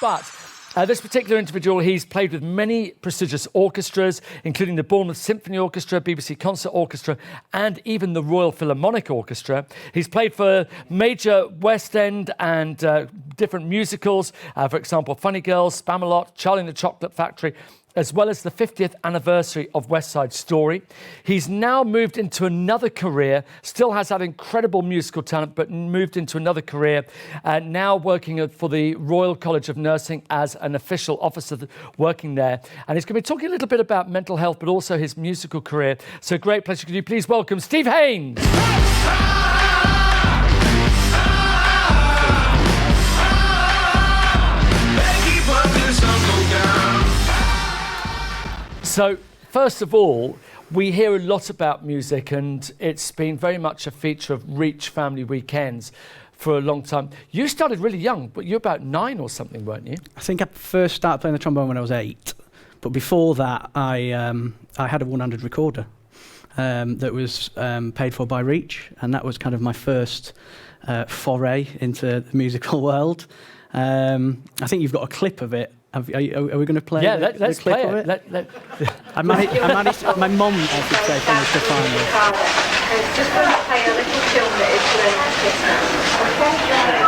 But this particular individual, he's played with many prestigious orchestras, including the Bournemouth Symphony Orchestra, BBC Concert Orchestra, and even the Royal Philharmonic Orchestra. He's played for major West End and different musicals, for example, Funny Girls, Spamalot, Charlie and the Chocolate Factory, as well as the 50th anniversary of West Side Story. He's now moved into another career, still has that incredible musical talent, but moved into another career, now working for the Royal College of Nursing as an official officer working there. And he's going to be talking a little bit about mental health, but also his musical career. So great pleasure. Could you please welcome Steve Haynes? So, first of all, we hear a lot about music, and it's been very much a feature of Reach Family Weekends for a long time. You started really young, but you're about 9 or something, weren't you? I think I first started playing the trombone when I was 8, but before that I had a 100 recorder that was paid for by Reach, and that was kind of my first foray into the musical world. I think you've got a clip of it. Are we going to play? Yeah, let's clip play of it. I managed. My mum, I should say, managed to find it. Just going to play a little tune that is okay?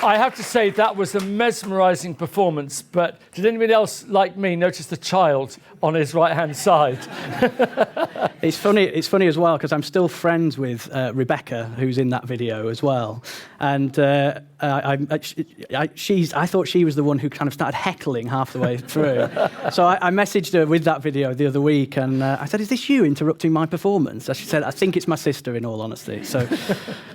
I have to say that was a mesmerising performance, but did anybody else, like me, notice the child on his right-hand side? It's funny as well, because I'm still friends with Rebecca, who's in that video as well. And I thought she was the one who kind of started heckling half the way through. So I messaged her with that video the other week, and I said, "Is this you interrupting my performance?" And she said, "I think it's my sister, in all honesty." So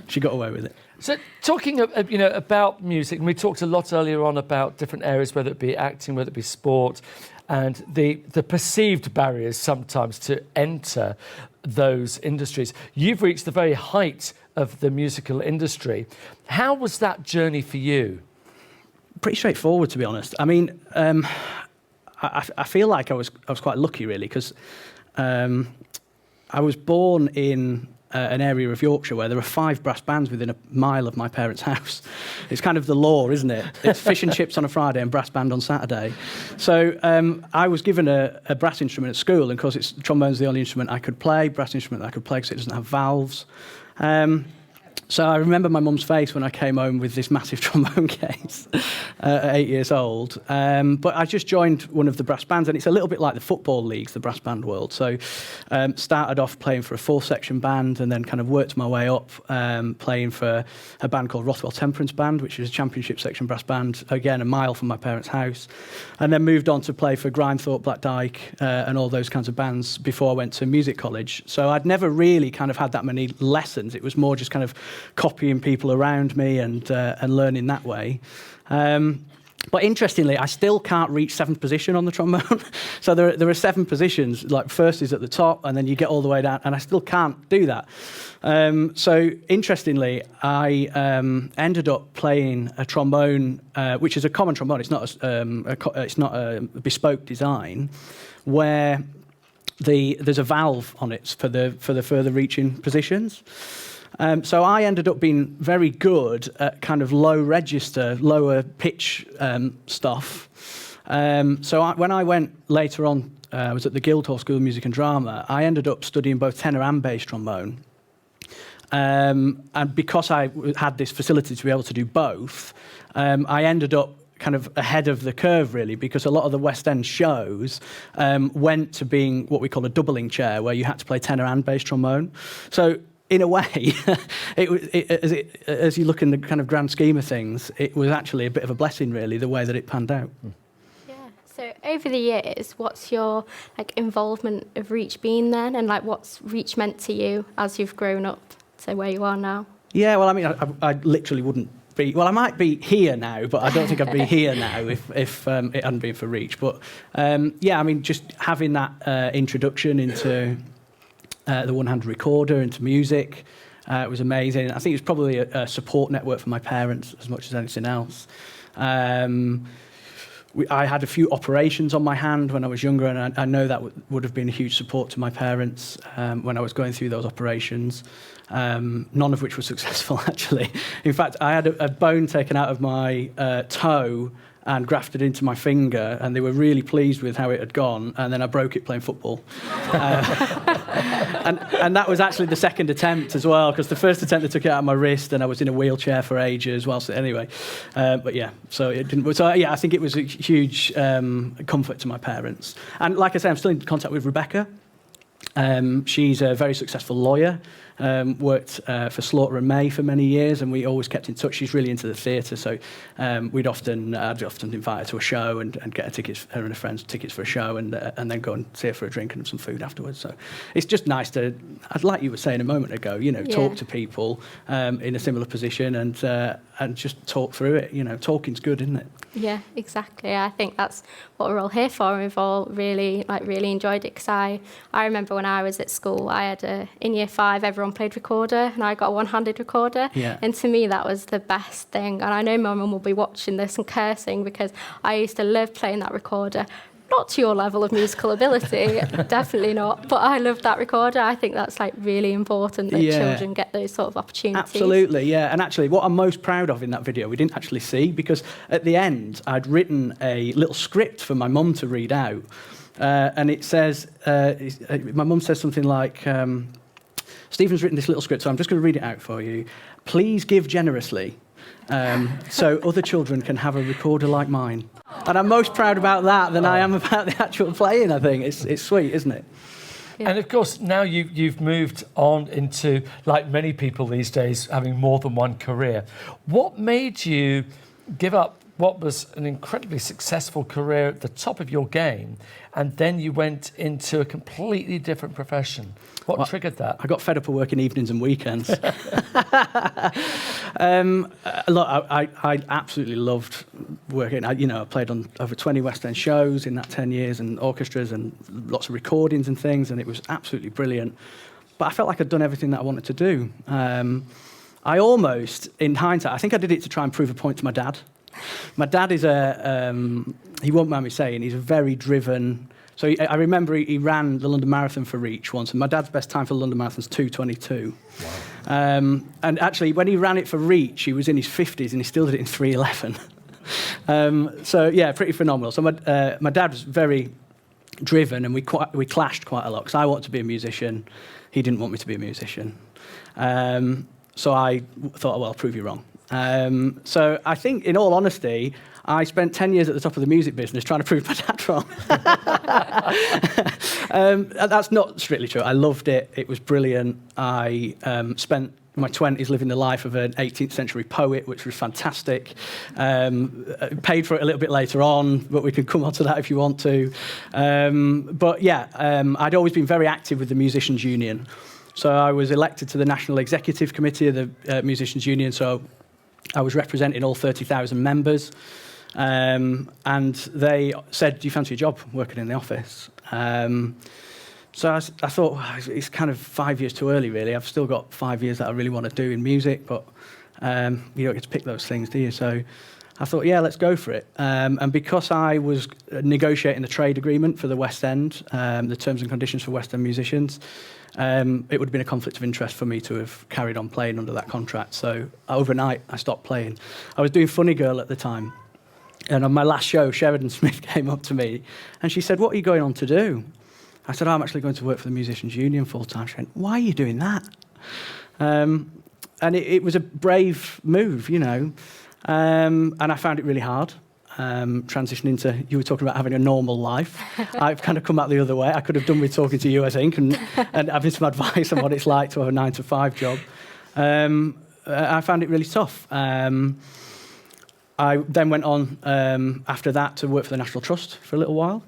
she got away with it. So talking about music, and we talked a lot earlier on about different areas, whether it be acting, whether it be sport, and the perceived barriers sometimes to enter those industries. You've reached the very height of the musical industry. I was that journey for you? Pretty straightforward, to be honest. I mean, I feel like I was quite lucky, really, because I was born in an area of Yorkshire where there are 5 brass bands within a mile of my parents' house. It's kind of the law, isn't it? It's fish and chips on a Friday and brass band on Saturday. So I was given a brass instrument at school, and of course trombone's the only instrument I could play, brass instrument that I could play because it doesn't have valves. So I remember my mum's face when I came home with this massive trombone case at 8 years old. But I just joined one of the brass bands, and it's a little bit like the football leagues, the brass band world. So started off playing for a 4-section band, and then kind of worked my way up playing for a band called Rothwell Temperance Band, which is a championship section brass band, again, a mile from my parents' house. And then moved on to play for Grindthorpe, Black Dyke, and all those kinds of bands before I went to music college. So I'd never really kind of had that many lessons. It was more just kind of copying people around me and learning that way. But interestingly, I still can't reach 7th position on the trombone. So there are 7 positions, like first is at the top, and then you get all the way down, and I still can't do that. So interestingly, I ended up playing a trombone, which is a common trombone. It's not a bespoke design, where there's a valve on it for the further reaching positions. So I ended up being very good at kind of low register, lower pitch stuff. So when I went later on, I was at the Guildhall School of Music and Drama, I ended up studying both tenor and bass trombone. And because I had this facility to be able to do both, I ended up kind of ahead of the curve, really, because a lot of the West End shows went to being what we call a doubling chair, where you had to play tenor and bass trombone. So in a way, as you look in the kind of grand scheme of things, it was actually a bit of a blessing, really, the way that it panned out. Yeah. So over the years, what's your involvement of Reach been then, and what's Reach meant to you as you've grown up to where you are now? Yeah, well, I mean, I literally wouldn't be... Well, I might be here now, but I don't think I'd be here now if it hadn't been for Reach. But, yeah, I mean, just having that introduction into the one-hand recorder, into music, it was amazing. I think it was probably a support network for my parents as much as anything else. I had a few operations on my hand when I was younger, and I know that would have been a huge support to my parents when I was going through those operations, none of which were successful, actually. In fact, I had a bone taken out of my toe and grafted into my finger, and they were really pleased with how it had gone, and then I broke it playing football. And that was actually the second attempt as well, because the first attempt they took it out of my wrist, and I was in a wheelchair for ages. Anyway, but yeah, so it didn't. So yeah, I think it was a huge comfort to my parents. And like I say, I'm still in contact with Rebecca. She's a very successful lawyer. Worked for Slaughter and May for many years, and we always kept in touch. She's really into the theatre, so I'd often invite her to a show and get her and her friends tickets for a show, and then go and see her for a drink and some food afterwards. So it's just nice to, like you were saying a moment ago, talk to people in a similar position and just talk through it. Talking's good, isn't it? Yeah, exactly. I think that's what we're all here for. We've all really enjoyed it, because I remember when I was at school, I had in year 5, everyone played recorder, and I got a one-handed recorder. Yeah. And to me, that was the best thing. And I know my mum will be watching this and cursing, because I used to love playing that recorder. Not to your level of musical ability, definitely not. But I love that recorder. I think that's really important that children get those sort of opportunities. Absolutely, yeah. And actually, what I'm most proud of in that video, we didn't actually see, because at the end, I'd written a little script for my mum to read out. And it says, my mum says something like, Stephen's written this little script, so I'm just going to read it out for you. Please give generously, so other children can have a recorder like mine. And I'm most proud about that than I am about the actual playing, I think. It's sweet, isn't it? Yeah. And of course, now you've moved on into, like many people these days, having more than one career. What made you give up what was an incredibly successful career at the top of your game, and then you went into a completely different profession? What triggered that? I got fed up of working evenings and weekends. Look, I absolutely loved working. I played on over 20 West End shows in that 10 years, and orchestras and lots of recordings and things, and it was absolutely brilliant. But I felt like I'd done everything that I wanted to do. I almost, in hindsight, I think I did it to try and prove a point to my dad. My dad is he won't mind me saying, he's a very driven... So I remember he ran the London Marathon for Reach once, and my dad's best time for the London Marathon is 2:22. Wow. And actually, when he ran it for Reach, he was in his 50s, and he still did it in 3:11. So, yeah, pretty phenomenal. So my dad was very driven, and we clashed quite a lot, because I wanted to be a musician. He didn't want me to be a musician. So I thought, well, I'll prove you wrong. So I think, in all honesty, I spent 10 years at the top of the music business trying to prove my dad wrong. That's not strictly true. I loved it. It was brilliant. I spent my 20s living the life of an 18th century poet, which was fantastic. Paid for it a little bit later on, but we can come on to that if you want to. But yeah, I'd always been very active with the Musicians' Union. So I was elected to the National Executive Committee of the Musicians' Union, so I was representing all 30,000 members. And they said, do you fancy a job working in the office? So I thought, well, it's kind of 5 years too early, really. I've still got 5 years that I really want to do in music, but you don't get to pick those things, do you? So I thought, yeah, let's go for it. And because I was negotiating the trade agreement for the West End, the terms and conditions for West End musicians, it would have been a conflict of interest for me to have carried on playing under that contract. So overnight, I stopped playing. I was doing Funny Girl at the time. And on my last show, Sheridan Smith came up to me and she said, what are you going on to do? I said, I'm actually going to work for the Musicians' Union full-time. She went, why are you doing that? And it was a brave move, you know. And I found it really hard. transitioning to, you were talking about having a normal life. I've kind of come out the other way. I could have done with talking to you, I think, and having some advice on what it's like to have a 9-to-5 job. I found it really tough. I then went on after that to work for the National Trust for a little while.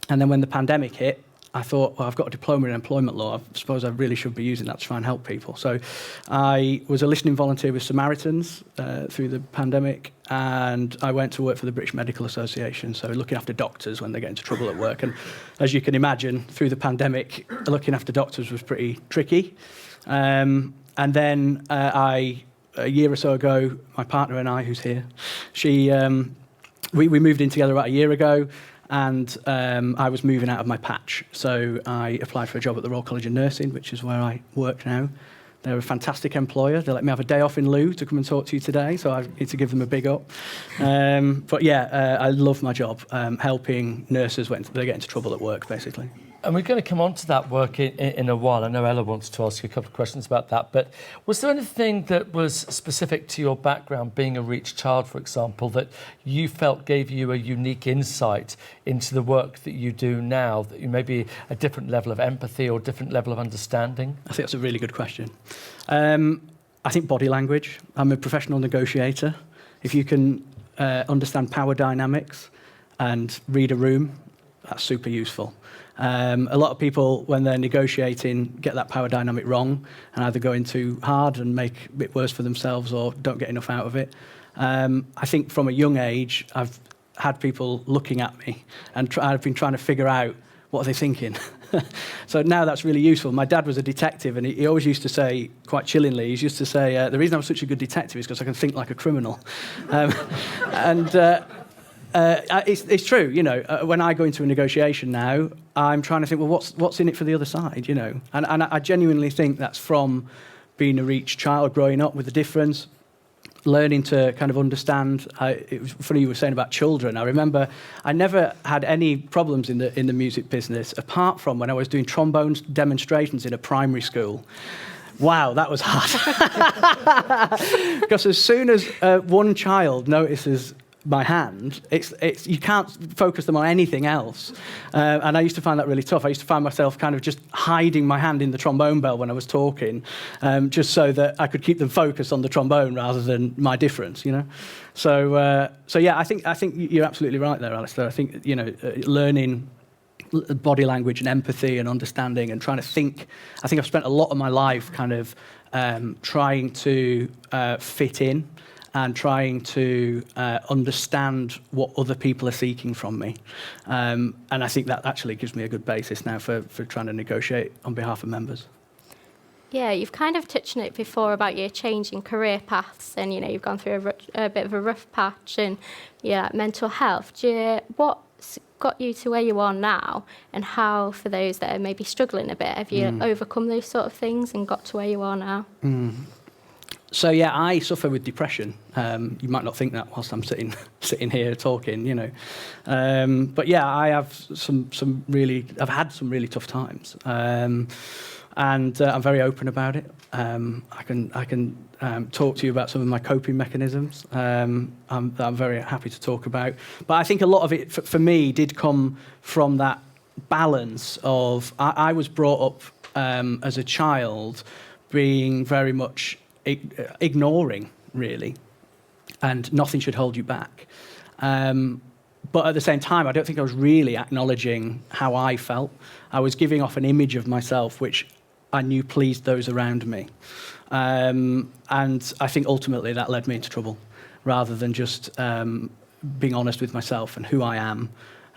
And then when the pandemic hit, I thought, well, I've got a diploma in employment law. I suppose I really should be using that to try and help people. So I was a listening volunteer with Samaritans through the pandemic, and I went to work for the British Medical Association, so looking after doctors when they get into trouble at work. And as you can imagine, through the pandemic, looking after doctors was pretty tricky. And then a year or so ago, my partner and I, who's here, we moved in together about a year ago, and I was moving out of my patch. So I applied for a job at the Royal College of Nursing, which is where I work now. They're a fantastic employer. They let me have a day off in lieu to come and talk to you today, so I need to give them a big up. But yeah, I love my job, helping nurses when they get into trouble at work, basically. And we're going to come on to that work in a while. I know Ella wants to ask you a couple of questions about that. But was there anything that was specific to your background, being a reached child, for example, that you felt gave you a unique insight into the work that you do now, that you maybe a different level of empathy or different level of understanding? I think that's a really good question. I think body language. I'm a professional negotiator. If you can understand power dynamics and read a room, that's super useful. A lot of people, when they're negotiating, get that power dynamic wrong and either go in too hard and make it worse for themselves or don't get enough out of it. I think from a young age, I've had people looking at me and I've been trying to figure out what are they thinking. So now that's really useful. My dad was a detective, and he always used to say, quite chillingly, he used to say, the reason I'm such a good detective is because I can think like a criminal. It's true, you know. When I go into a negotiation now, I'm trying to think, well, what's in it for the other side, you know? And I genuinely think that's from being a reached child, growing up with the difference, learning to kind of understand. It was funny you were saying about children. I remember I never had any problems in the music business, apart from when I was doing trombone demonstrations in a primary school. Wow, that was hard. Because as soon as one child notices my hand, it's you can't focus them on anything else. And I used to find that really tough. I used to find myself kind of just hiding my hand in the trombone bell when I was talking, just so that I could keep them focused on the trombone rather than my difference, you know. So yeah, I think you're absolutely right there, Alistair. I think, you know, learning body language and empathy and understanding and trying to think. I think I've spent a lot of my life kind of trying to fit in and trying to understand what other people are seeking from me. And I think that actually gives me a good basis now for trying to negotiate on behalf of members. Yeah, you've kind of touched on it before about your changing career paths, and, you know, you've gone through a bit of a rough patch, and yeah, mental health. What's got you to where you are now, and how, for those that are maybe struggling a bit, have you overcome those sort of things and got to where you are now? So yeah, I suffer with depression. You might not think that whilst I'm sitting here talking, you know. But yeah, I have I've had some really tough times, and I'm very open about it. I can talk to you about some of my coping mechanisms. I'm very happy to talk about. But I think a lot of it for me did come from that balance of I was brought up as a child being very much ignoring, really, and nothing should hold you back. But at the same time, I don't think I was really acknowledging how I felt. I was giving off an image of myself which I knew pleased those around me. And I think ultimately that led me into trouble, rather than just being honest with myself and who I am.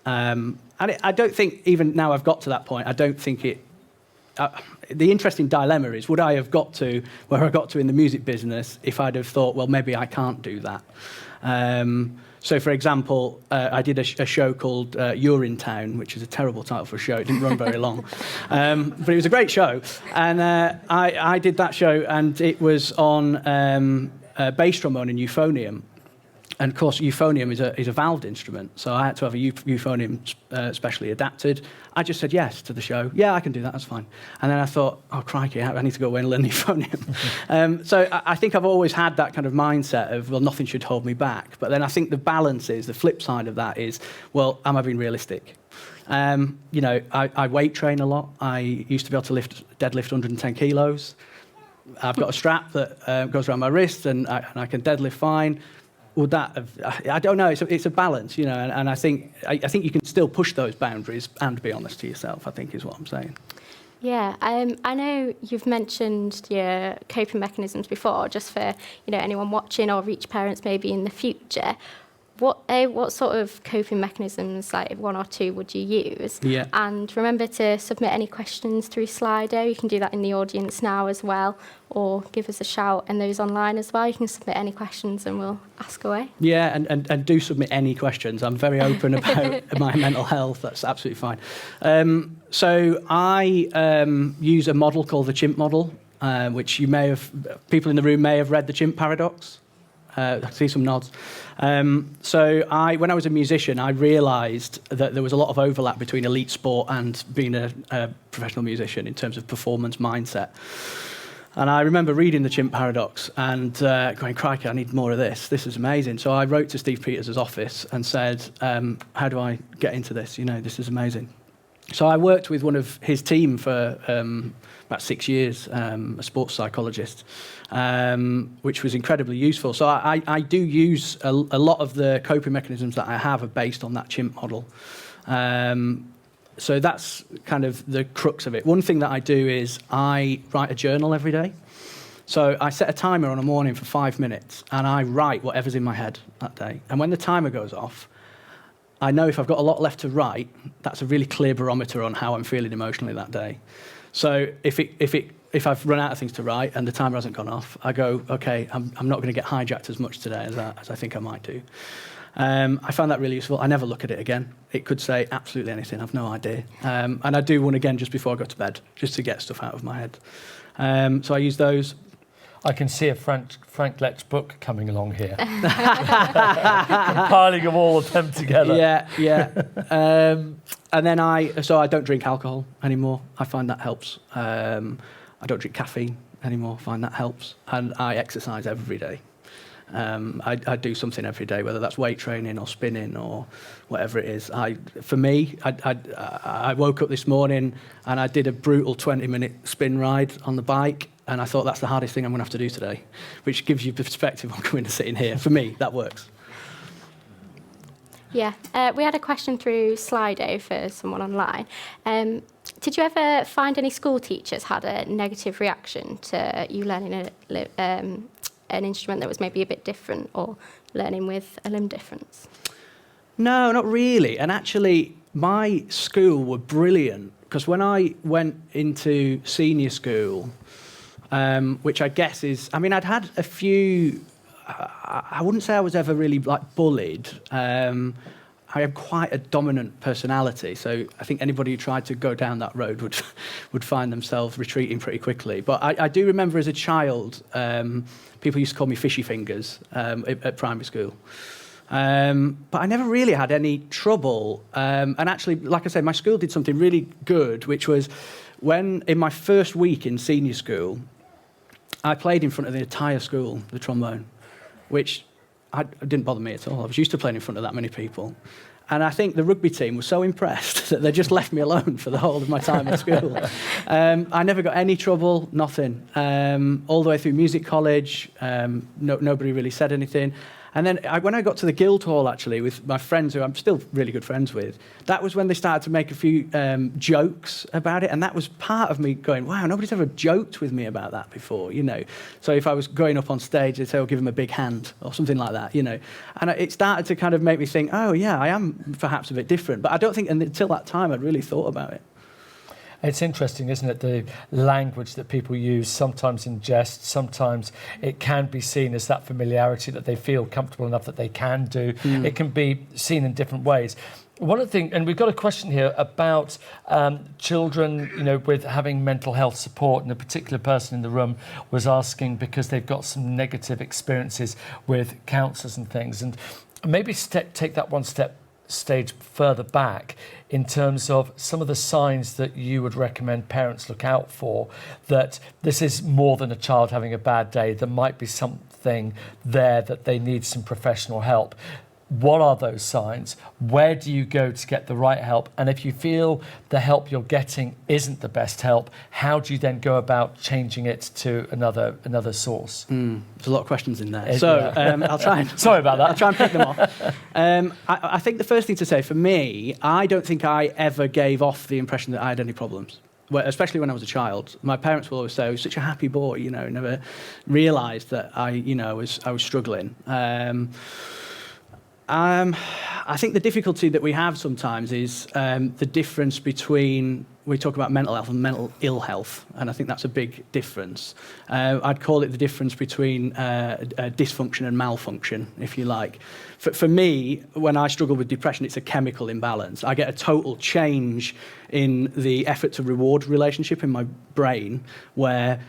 And I don't think, even now I've got to that point, I don't think it... the interesting dilemma is, would I have got to where I got to in the music business if I'd have thought, well, maybe I can't do that? So, for example, I did a show called You're in Town, which is a terrible title for a show. It didn't run very long. But it was a great show. And I did that show, and it was on bass trombone and euphonium. And of course, euphonium is a valved instrument, so I had to have a euphonium specially adapted. I just said yes to the show. Yeah, I can do that, that's fine. And then I thought, oh, crikey, I need to go away and learn euphonium. So I think I've always had that kind of mindset of, well, nothing should hold me back. But then I think the balance is, the flip side of that is, well, am I being realistic? I weight train a lot. I used to be able to deadlift 110 kilos. I've got a strap that goes around my wrist, and I can deadlift fine. Would that have, I don't know. It's a balance, and I think you can still push those boundaries and be honest to yourself, I think is what I'm saying. Yeah, I know you've mentioned your coping mechanisms before, just for anyone watching or reach parents maybe in the future. What sort of coping mechanisms, like one or two, would you use? Yeah. And remember to submit any questions through Slido. You can do that in the audience now as well, or give us a shout, and those online as well. You can submit any questions and we'll ask away. Yeah, and do submit any questions. I'm very open about my mental health. That's absolutely fine. So I use a model called the chimp model, which people in the room may have read, The Chimp Paradox. I see some nods. So when I was a musician, I realised that there was a lot of overlap between elite sport and being a professional musician in terms of performance mindset. And I remember reading The Chimp Paradox and going, crikey, I need more of this. This is amazing. So I wrote to Steve Peters' office and said, how do I get into this? This is amazing. So I worked with one of his team for about 6 years, a sports psychologist, which was incredibly useful. So I do use a lot of the coping mechanisms that I have are based on that chimp model. So that's kind of the crux of it. One thing that I do is I write a journal every day. So I set a timer on a morning for 5 minutes, and I write whatever's in my head that day. And when the timer goes off, I know if I've got a lot left to write, that's a really clear barometer on how I'm feeling emotionally that day. So if I've run out of things to write and the timer hasn't gone off, I go, okay, I'm not going to get hijacked as much today as I think I might do. I found that really useful. I never look at it again. It could say absolutely anything. I've no idea. And I do one again just before I go to bed, just to get stuff out of my head. So I use those. I can see a Frank Letch book coming along here. Compiling of all of them together. Yeah. And then I don't drink alcohol anymore. I find that helps. I don't drink caffeine anymore. I find that helps. And I exercise every day. I do something every day, whether that's weight training or spinning or whatever it is. For me, I woke up this morning and I did a brutal 20-minute spin ride on the bike, and I thought that's the hardest thing I'm going to have to do today, which gives you perspective on coming and sitting here. For me, that works. Yeah, we had a question through Slido for someone online. Did you ever find any school teachers had a negative reaction to you learning an instrument that was maybe a bit different, or learning with a limb difference? No, not really. And actually, my school were brilliant, because when I went into senior school, which I guess is, I'd had a few, I wouldn't say I was ever really bullied. I have quite a dominant personality, so I think anybody who tried to go down that road would find themselves retreating pretty quickly. But I do remember as a child, people used to call me fishy fingers at primary school. But I never really had any trouble. And actually, like I said, my school did something really good, which was when, in my first week in senior school, I played in front of the entire school, the trombone, which didn't bother me at all. I was used to playing in front of that many people. And I think the rugby team was so impressed that they just left me alone for the whole of my time at school. I never got any trouble, nothing. All the way through music college, nobody really said anything. And then when I got to the Guildhall, actually, with my friends, who I'm still really good friends with, that was when they started to make a few jokes about it. And that was part of me going, wow, nobody's ever joked with me about that before, So if I was going up on stage, they'd say, oh, give him a big hand or something like that, And it started to kind of make me think, oh, yeah, I am perhaps a bit different. But I don't think until that time I'd really thought about it. It's interesting, isn't it, the language that people use, sometimes in jest, sometimes it can be seen as that familiarity that they feel comfortable enough that they can do. It can be seen in different ways. One of the things, and we've got a question here about children, with having mental health support, and a particular person in the room was asking because they've got some negative experiences with counsellors and things, and maybe take that one stage further back in terms of some of the signs that you would recommend parents look out for, that this is more than a child having a bad day. There might be something there that they need some professional help. What are those signs? Where do you go to get the right help? And if you feel the help you're getting isn't the best help, how do you then go about changing it to another source? There's a lot of questions in there. I'll try and... Sorry about that. I'll try and pick them off. I think the first thing to say, for me, I don't think I ever gave off the impression that I had any problems. Especially when I was a child. My parents will always say, I was such a happy boy, never realised that I was struggling. I think the difficulty that we have sometimes is the difference between, we talk about mental health and mental ill health, and I think that's a big difference. I'd call it the difference between dysfunction and malfunction, if you like. For me, when I struggle with depression, it's a chemical imbalance. I get a total change in the effort to reward relationship in my brain, where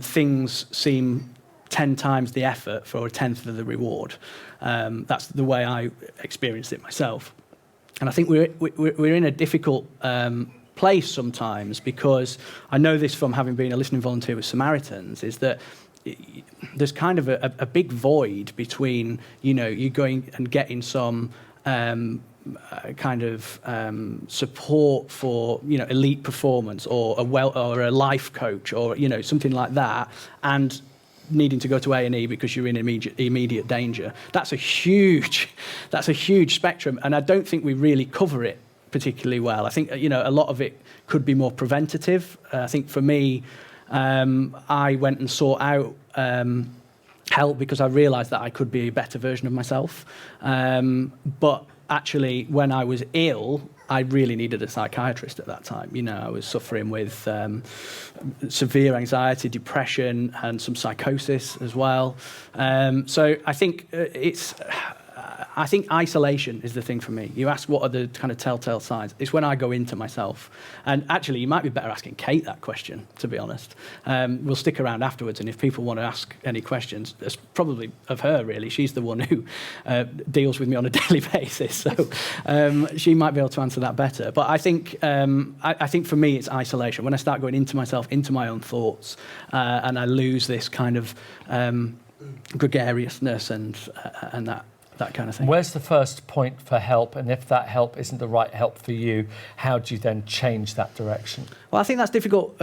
things seem 10 times the effort for a tenth of the reward. That's the way I experienced it myself. And I think we're in a difficult place sometimes, because I know this from having been a listening volunteer with Samaritans, is that there's kind of a big void between, you going and getting some kind of support for elite performance, or a life coach, or something like that, and needing to go to A&E because you're in immediate danger. That's a huge spectrum, and I don't think we really cover it particularly well. I think a lot of it could be more preventative. I think for me, I went and sought out help because I realised that I could be a better version of myself. But actually, when I was ill, I really needed a psychiatrist at that time. I was suffering with severe anxiety, depression, and some psychosis as well. So I think I think isolation is the thing for me. You ask what are the kind of telltale signs. It's when I go into myself. And actually, you might be better asking Kate that question, to be honest. We'll stick around afterwards, and if people want to ask any questions, it's probably of her, really. She's the one who deals with me on a daily basis, so she might be able to answer that better. But I think I think for me, it's isolation. When I start going into myself, into my own thoughts, and I lose this kind of gregariousness and that kind of thing. Where's the first point for help? And if that help isn't the right help for you, how do you then change that direction? Well, I think that's difficult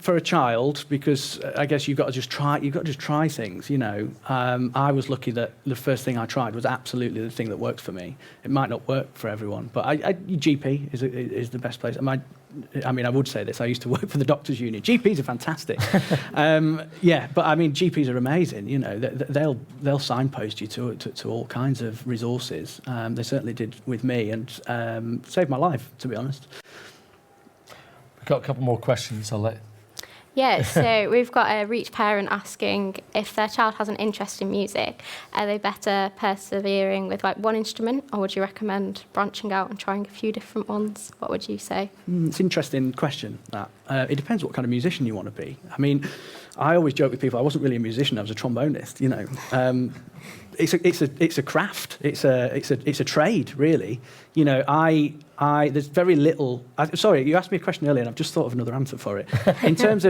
for a child, because I guess you've got to just try things. I was lucky that the first thing I tried was absolutely the thing that worked for me. It might not work for everyone, but GP is the best place. I would say this. I used to work for the doctors' union. GPs are fantastic. But GPs are amazing. They'll signpost you to all kinds of resources. They certainly did with me, and saved my life, to be honest. We've got a couple more questions. I'll let. Yeah, so we've got a Reach parent asking if their child has an interest in music, are they better persevering with one instrument, or would you recommend branching out and trying a few different ones? What would you say? It's an interesting question, that. It depends what kind of musician you want to be. I always joke with people, I wasn't really a musician, I was a trombonist, It's a craft. It's a trade, really. There's very little. Sorry, you asked me a question earlier, and I've just thought of another answer for it. In terms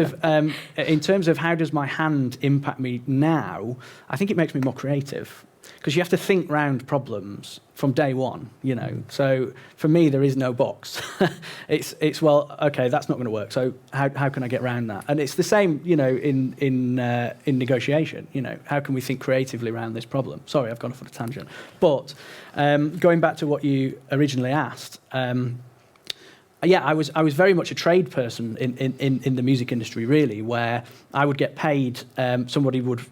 of how does my hand impact me now, I think it makes me more creative, because you have to think round problems from day one. So for me, there is no box. It's well, okay, that's not going to work. So how can I get around that? And it's the same, in negotiation. How can we think creatively around this problem? Sorry, I've gone off on a tangent. But going back to what you originally asked, I was very much a trade person in the music industry, really, where I would get paid. Somebody would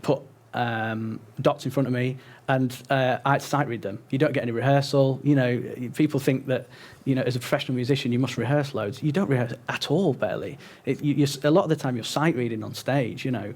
put dots in front of me, and I had to sight read them. You don't get any rehearsal. You know, people think that, you know, as a professional musician, you must rehearse loads. You don't rehearse at all, barely. A lot of the time, you're sight reading on stage, you know.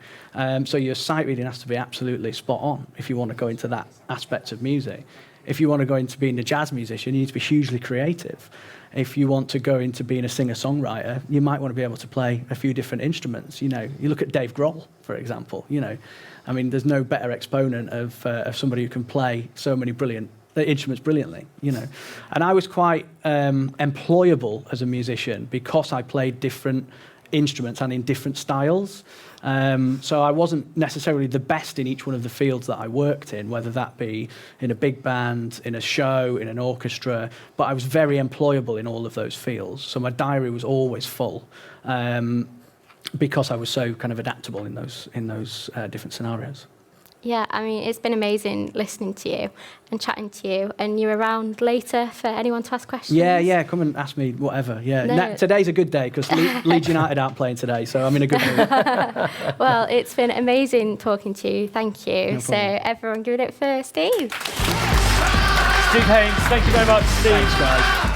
So your sight reading has to be absolutely spot on if you want to go into that aspect of music. If you want to go into being a jazz musician, you need to be hugely creative. If you want to go into being a singer-songwriter, you might want to be able to play a few different instruments. You know, you look at Dave Grohl, for example. You know, I mean, there's no better exponent of somebody who can play so many brilliant instruments brilliantly. You know, and I was quite employable as a musician because I played different instruments and in different styles. So I wasn't necessarily the best in each one of the fields that I worked in, whether that be in a big band, in a show, in an orchestra, but I was very employable in all of those fields. So my diary was always full because I was so kind of adaptable in those different scenarios. Yeah, I mean, it's been amazing listening to you and chatting to you. And you're around later for anyone to ask questions? Yeah, come and ask me whatever. Yeah, No. Today's a good day because Leeds United aren't playing today, so I'm in a good mood. Well, it's been amazing talking to you. Thank you. No So problem. everyone give it up for Steve. Steve Haynes, thank you very much, Steve. Thanks, guys.